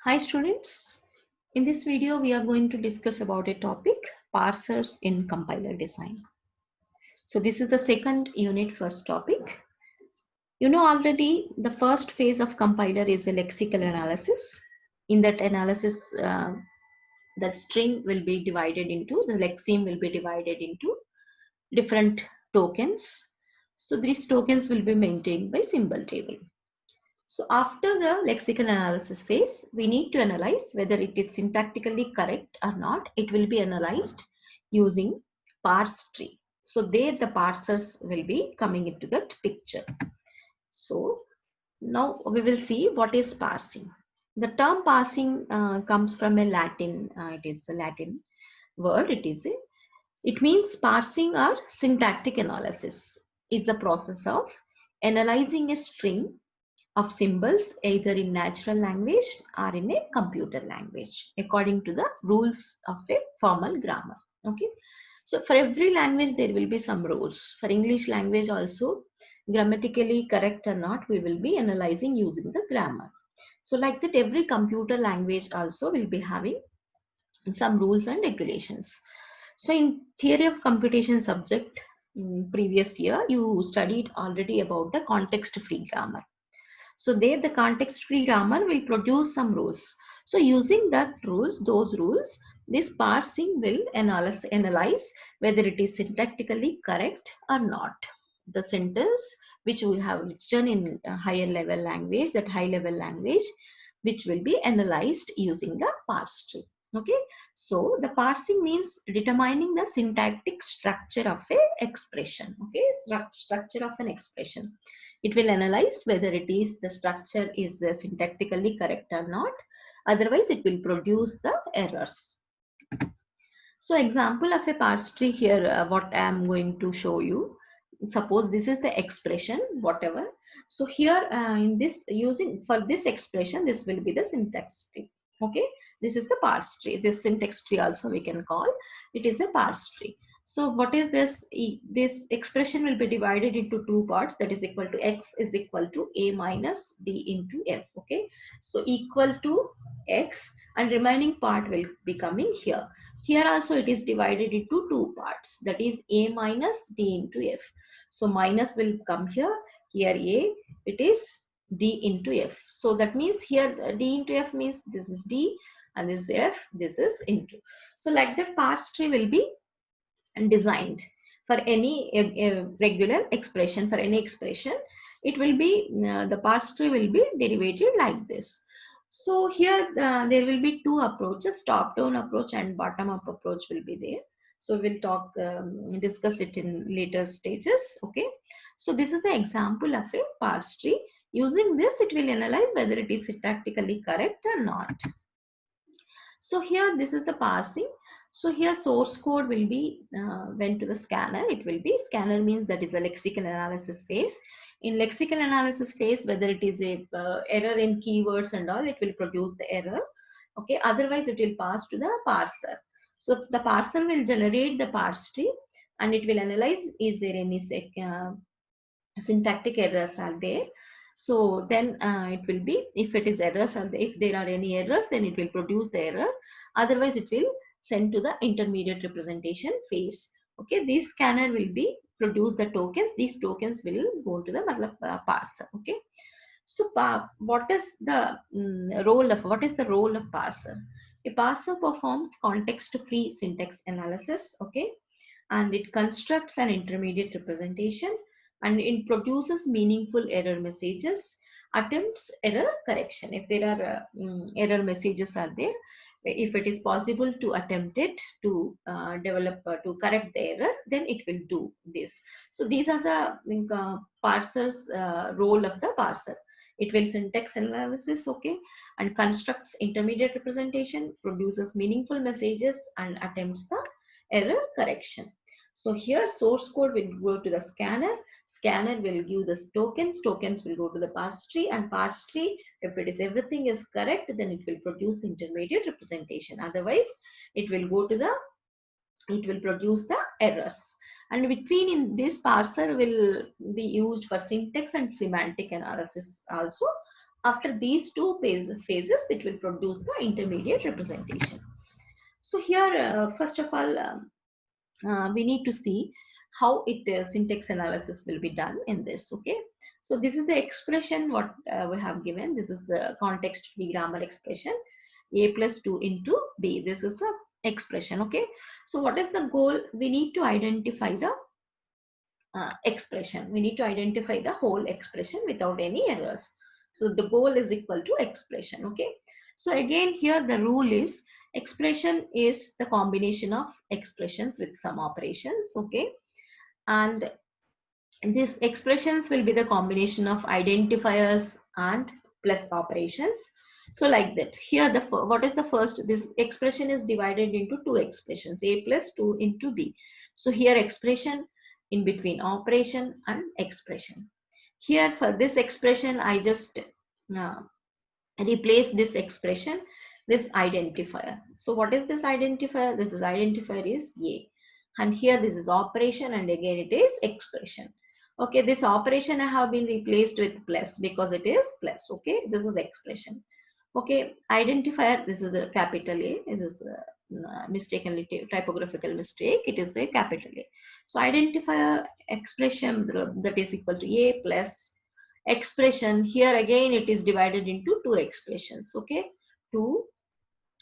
Hi students, in this video we are going to discuss about a topic parsers in compiler design. So this is the second unit, first topic. You know already the first phase of compiler is a lexical analysis. In that analysis the string will be divided into, the lexeme will be divided into different tokens. So these tokens will be maintained by symbol table. So after the lexical analysis phase, we need to analyze whether it is syntactically correct or not. It will be analyzed using parse tree. So there the parsers will be coming into that picture. So now we will see what is parsing. The term parsing comes from a Latin, it is a Latin word. It means parsing or syntactic analysis is the process of analyzing a string of symbols either in natural language or in a computer language according to the rules of a formal grammar. Okay, so for every language there will be some rules. For English language also, grammatically correct or not, we will be analyzing using the grammar. So like that, every computer language also will be having some rules and regulations. So in theory of computation subject, previous year you studied already about the context free grammar. So there the context free grammar will produce some rules. So using those rules, this parsing will analyze whether it is syntactically correct or not. The sentence which we have written in a higher level language, that high level language, which will be analyzed using the parse tree. Okay, so the parsing means determining the syntactic structure of a expression. Okay, structure of an expression. It will analyze whether it is the structure is syntactically correct or not. Otherwise, it will produce the errors. So example of a parse tree here, what I am going to show you. Suppose this is the expression, whatever. So here in this, using for this expression, this will be the syntax tree. Okay, this is the parse tree. This syntax tree also we can call. It is a parse tree. So what is this? This expression will be divided into two parts. That is equal to x is equal to a minus d into f. Okay, so equal to x, and remaining part will be coming here. Here also it is divided into two parts, that is a minus d into f. So minus will come here, here a, it is d into f. So that means here d into f means this is d and this is f, this is into. So like that parse tree will be designed for any regular expression, for any expression. It will be, the parse tree will be derivated like this. So here there will be two approaches, top down approach and bottom up approach will be there. So we'll discuss it in later stages. Okay, so this is the example of a parse tree. Using this, it will analyze whether it is syntactically correct or not. So here this is the parsing. So here source code will be went to the scanner. It will be, scanner means that is the lexical analysis phase. In lexical analysis phase, whether it is a error in keywords and all, it will produce the error. Okay, otherwise it will pass to the parser. So the parser will generate the parse tree and it will analyze, is there any syntactic errors are there. So then it will be, if it is errors or if there are any errors, then it will produce the error. Otherwise it will send to the intermediate representation phase. Okay, this scanner will be produce the tokens. These tokens will go to the parser. Okay, so what is the what is the role of parser? A parser performs context free syntax analysis. Okay, and it constructs an intermediate representation, and it produces meaningful error messages, attempts error correction. If there are error messages are there, if it is possible to attempt it to develop to correct the error, then it will do this. So these are the parser's role of the parser. It will syntax analysis, okay, and constructs intermediate representation, produces meaningful messages, and attempts the error correction. So here source code will go to the scanner. Scanner will give the tokens. Tokens will go to the parse tree, and parse tree, if it is everything is correct, then it will produce the intermediate representation. Otherwise, it will go to the, it will produce the errors. And between in this parser will be used for syntax and semantic analysis also. After these two phases, it will produce the intermediate representation. So here, first of all, we need to see how syntax analysis will be done in this. Okay, so this is the expression what we have given. This is the context free grammar expression, a plus 2 into b. This is the expression. Okay, so what is the goal? We need to identify the expression. We need to identify the whole expression without any errors. So the goal is equal to expression. Okay, so again here the rule is expression is the combination of expressions with some operations. Okay, and these expressions will be the combination of identifiers and plus operations. So like that, here the what is the first, this expression is divided into two expressions, a plus 2 into b. So here expression, in between operation and expression. Here for this expression I just uh, replace this expression, this identifier. So what is this identifier? This is identifier is a, and here this is operation, and again it is expression. Okay, this operation I have been replaced with plus because it is plus. Okay, this is expression. Okay, identifier, this is a capital A. This is a mistakenly typographical mistake. It is a capital A. So identifier expression, that is equal to A plus expression. Here again it is divided into two expressions. Okay, 2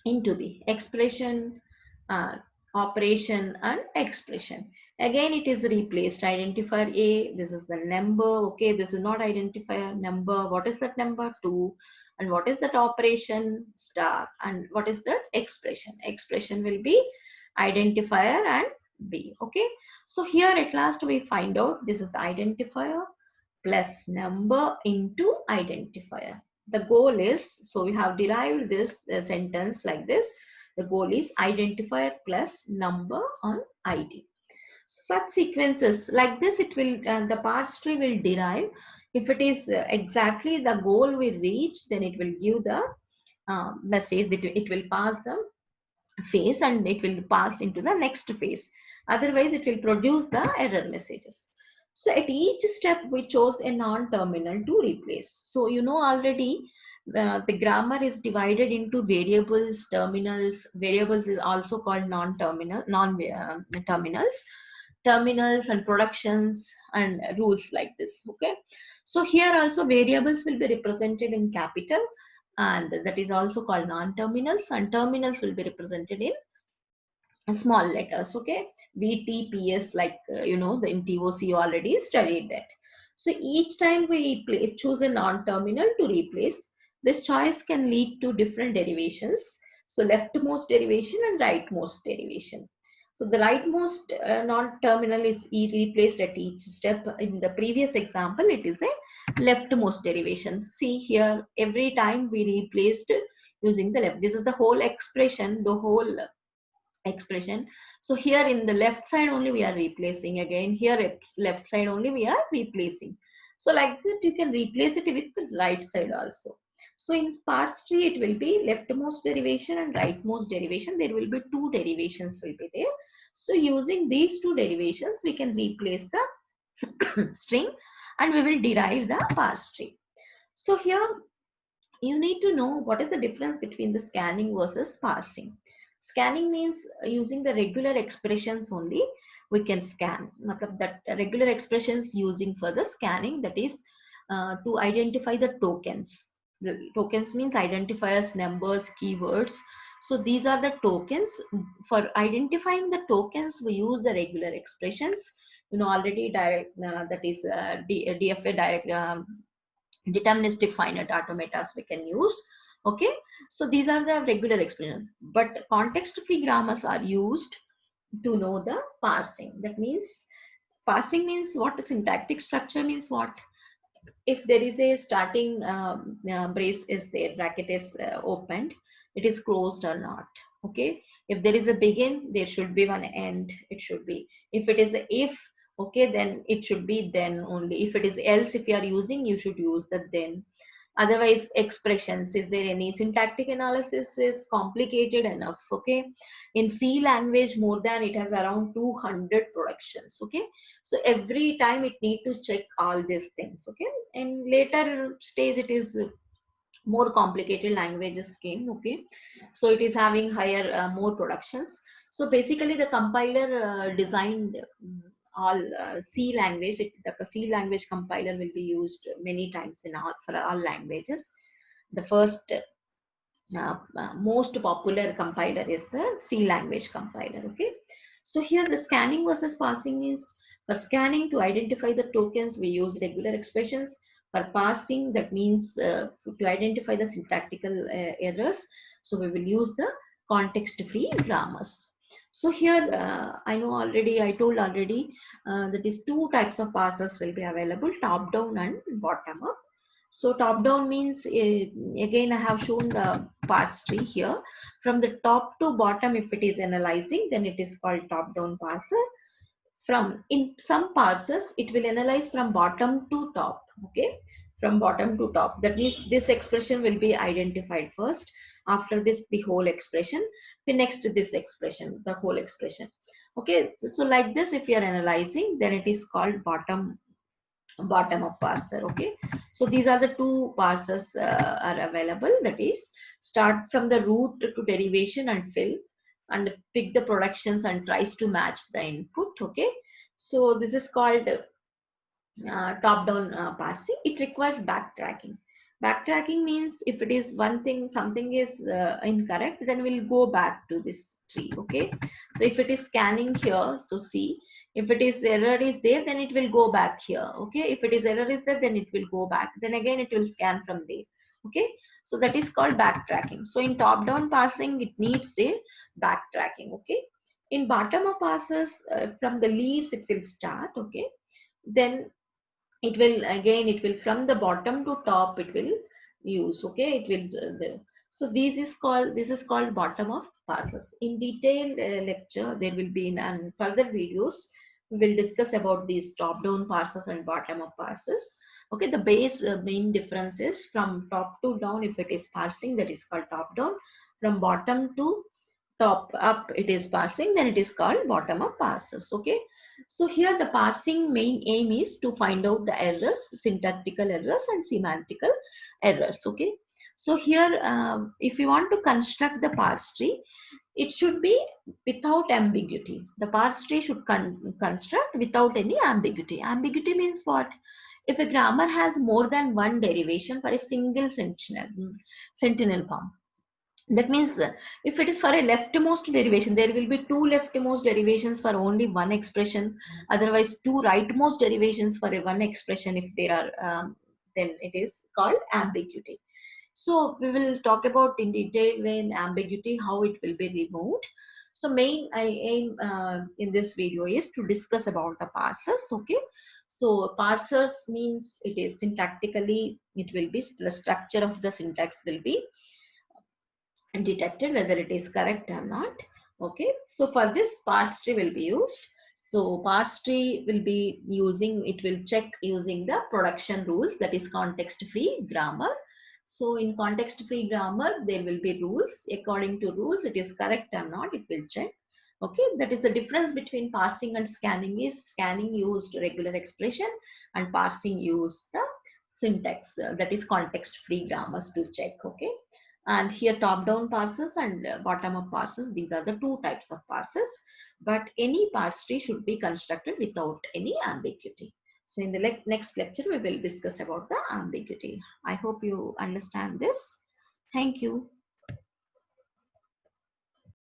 into b, expression, uh, operation and expression. Again it is replaced, identifier a, this is the number. Okay, this is not identifier, number. What is that number? 2. And what is that operation? Star. And what is that? Expression. Expression will be identifier and b. Okay, so here at last we find out this is the identifier plus number into identifier. The goal is, so we have derived this sentence like this. The goal is identifier plus number on ID. So such sequences like this, it will the parse tree will derive. If it is exactly the goal we reach, then it will give the message that it will pass the phase and it will pass into the next phase. Otherwise, it will produce the error messages. So at each step, we chose a non-terminal to replace. So you know already the grammar is divided into variables, terminals. Variables is also called non-terminal, non-terminals, terminals and productions and rules like this. Okay. So here also variables will be represented in capital, and that is also called non-terminals, and terminals will be represented in small letters. Okay, VTPS, like you know, the in TOC you already studied that. So each time we choose a non-terminal to replace, this choice can lead to different derivations. So leftmost derivation and rightmost derivation. So the rightmost non-terminal is replaced at each step. In the previous example, it is a leftmost derivation. See here, every time we replaced using the left. This is the whole expression, the whole expression. So here in the left side only we are replacing, again here left side only we are replacing. So like that you can replace it with the right side also. So in parse tree it will be leftmost derivation and rightmost derivation. There will be two derivations will be there. So using these two derivations we can replace the string and we will derive the parse tree. So here you need to know what is the difference between the scanning versus parsing. Scanning means using the regular expressions only we can scan. That regular expressions using for the scanning, that is to identify the tokens. The tokens means identifiers, numbers, keywords. So these are the tokens. For identifying the tokens, we use the regular expressions. You know already direct that is DFA direct. Deterministic finite automatas we can use. Okay, so these are the regular expressions, but context free grammars are used to know the parsing. That means parsing means what? Syntactic structure means what? If there is a starting brace is there, bracket is opened, it is closed or not. Okay, if there is a begin, there should be one end, it should be. If it is a if, okay, then it should be then only. If it is else, if you are using, you should use the then. Otherwise expressions, is there any syntactic analysis is complicated enough. Okay, in C language more than it has around 200 productions. Okay, so every time it need to check all these things. Okay, and later stage it is more complicated languages came. Okay, so it is having higher more productions. So basically the compiler designed all C language. The C language compiler will be used many times in all, for all languages. The first most popular compiler is the C language compiler. Okay, so here the scanning versus parsing is, for scanning to identify the tokens we use regular expressions. For parsing, that means to identify the syntactical errors, so we will use the context free grammars. So here I know already, I told already, that is two types of parsers will be available, top down and bottom up. So top down means, again I have shown the parse tree here. From the top to bottom, if it is analyzing, then it is called top down parser. From, in some parsers, it will analyze from bottom to top. Okay, from bottom to top. That means this expression will be identified first. After this, the whole expression. The next, this expression, the whole expression. Okay, so like this, if you are analyzing, then it is called bottom up parser. Okay, so these are the two parsers are available, that is start from the root to derivation and fill and pick the productions and tries to match the input. Okay, so this is called top down parsing. It requires backtracking. Backtracking means if it is one thing, something is incorrect, then we'll go back to this tree. Okay, so if it is scanning here, so see, if it is error is there, then it will go back here. Okay, if it is error is there, then it will go back, then again it will scan from there. Okay, so that is called backtracking. So in top down parsing, it needs a backtracking. Okay, in bottom up parsers, from the leaves it will start. Okay, then it will again, it will from the bottom to top it will use. Okay, it will so this is called bottom of parsers. In detailed lecture there will be in further videos, we will discuss about these top down parsers and bottom up parsers. Okay, the base main difference is from top to down, if it is parsing, that is called top down. From bottom to top up it is parsing, then it is called bottom up parsers. Okay, so here the parsing main aim is to find out the errors, syntactical errors and semantical errors. Okay, so here if you want to construct the parse tree, it should be without ambiguity. The parse tree should construct without any ambiguity. Ambiguity means what? If a grammar has more than one derivation for a single sentinel form, that means if it is for a leftmost derivation, there will be two leftmost derivations for only one expression, otherwise two rightmost derivations for a one expression. If there are then it is called ambiguity. So we will talk about in detail when ambiguity, how it will be removed. So main I aim in this video is to discuss about the parsers. Okay, so parsers means it is syntactically, it will be the structure of the syntax will be and detected whether it is correct or not. Okay, so for this parse tree will be used. So parse tree will be using, it will check using the production rules, that is context free grammar. So in context free grammar there will be rules. According to rules, it is correct or not, it will check. Okay, that is the difference between parsing and scanning. Is scanning used regular expression and parsing used the syntax, that is context free grammars to check. Okay, and here top down parsers and bottom up parsers, these are the two types of parsers, but any parse tree should be constructed without any ambiguity. So in the next lecture we will discuss about the ambiguity. I hope you understand this. Thank you.